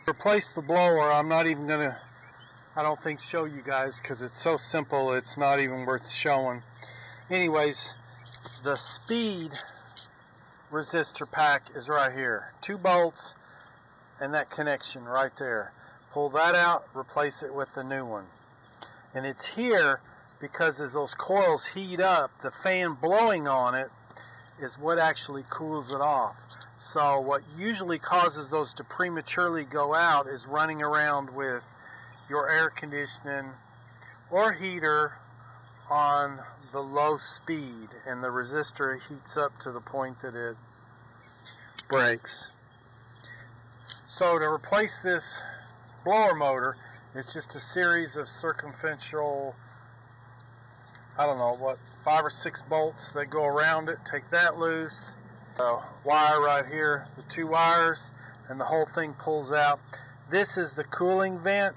Replace the blower. I'm not even gonna, I don't think, show you guys because it's so simple it's not even worth showing. Anyways, the speed resistor pack is right here. 2 bolts and that connection right there. Pull that out, replace it with the new one. And it's here because as those coils heat up, the fan blowing on it is what actually cools it off. So what usually causes those to prematurely go out is running around with your air conditioning or heater on the low speed, and the resistor heats up to the point that it breaks. So to replace this blower motor, it's just a series of circumferential, I don't know what, 5 or 6 bolts that go around it. Take that loose, wire right here, the 2 wires, and the whole thing pulls out. This is the cooling vent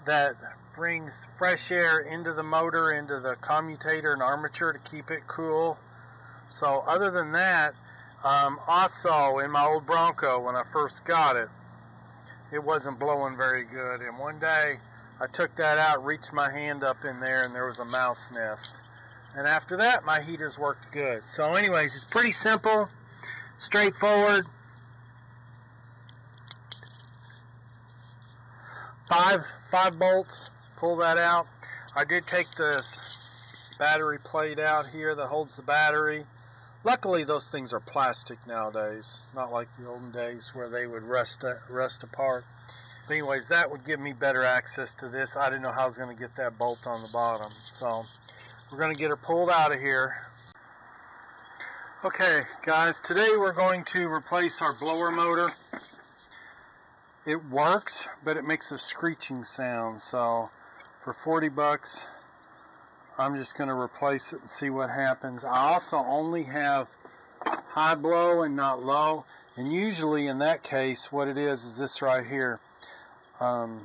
that brings fresh air into the motor, into the commutator and armature to keep it cool. So other than that, also in my old Bronco when I first got it, it wasn't blowing very good, and one day I took that out, reached my hand up in there, and there was a mouse nest. And after that, my heaters worked good. So anyways, it's pretty simple, straightforward. 5 bolts, pull that out. I did take this battery plate out here that holds the battery. Luckily those things are plastic nowadays, not like the olden days where they would rust apart. But anyways, that would give me better access to this. I didn't know how I was going to get that bolt on the bottom. So we're going to get her pulled out of here. Okay guys, today we're going to replace our blower motor. It works, but it makes a screeching sound. So for 40 bucks, I'm just going to replace it and see what happens. I also only have high blow and not low. And usually in that case, what it is this right here. High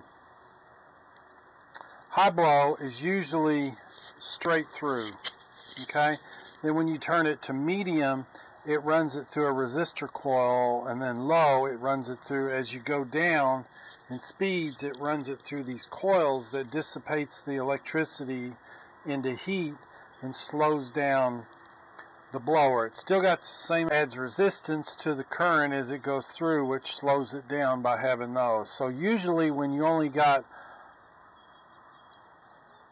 blow is usually straight through. Okay? Then when you turn it to medium, it runs it through a resistor coil, and then low, it runs it through, as you go down in speeds, it runs it through these coils that dissipates the electricity into heat and slows down the blower. It's still got the same, adds resistance to the current as it goes through, which slows it down by having those. So usually when you only got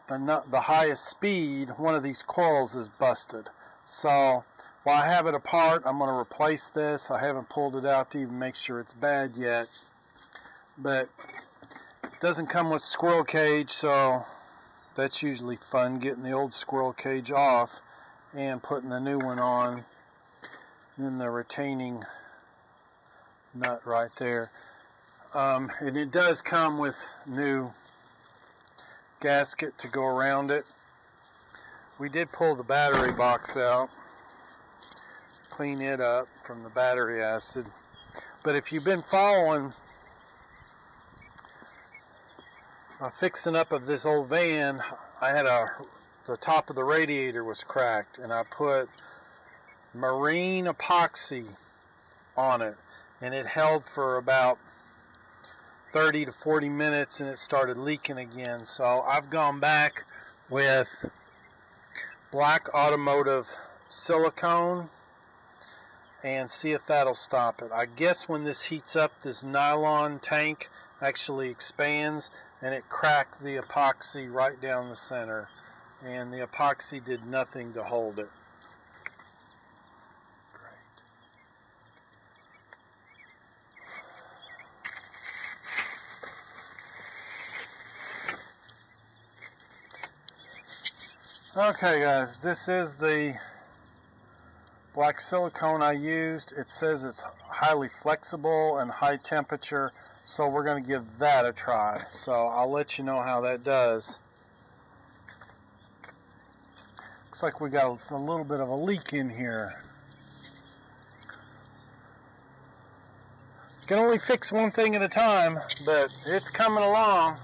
the highest speed, one of these coils is busted. So while I have it apart, I'm going to replace this. I haven't pulled it out to even make sure it's bad yet, but it doesn't come with squirrel cage, so that's usually fun, getting the old squirrel cage off and putting the new one on. Then the retaining nut right there. And it does come with new gasket to go around it. We did pull the battery box out, clean it up from the battery acid. But if you've been following my fixing up of this old van, I had the top of the radiator was cracked, and I put marine epoxy on it, and it held for about 30 to 40 minutes, and it started leaking again. So I've gone back with black automotive silicone and see if that'll stop it. I guess when this heats up, this nylon tank actually expands, and it cracked the epoxy right down the center, and the epoxy did nothing to hold it. Okay guys, this is the black silicone I used. It says it's highly flexible and high temperature, so we're going to give that a try. So I'll let you know how that does. Looks like we got a little bit of a leak in here. Can only fix one thing at a time, but it's coming along.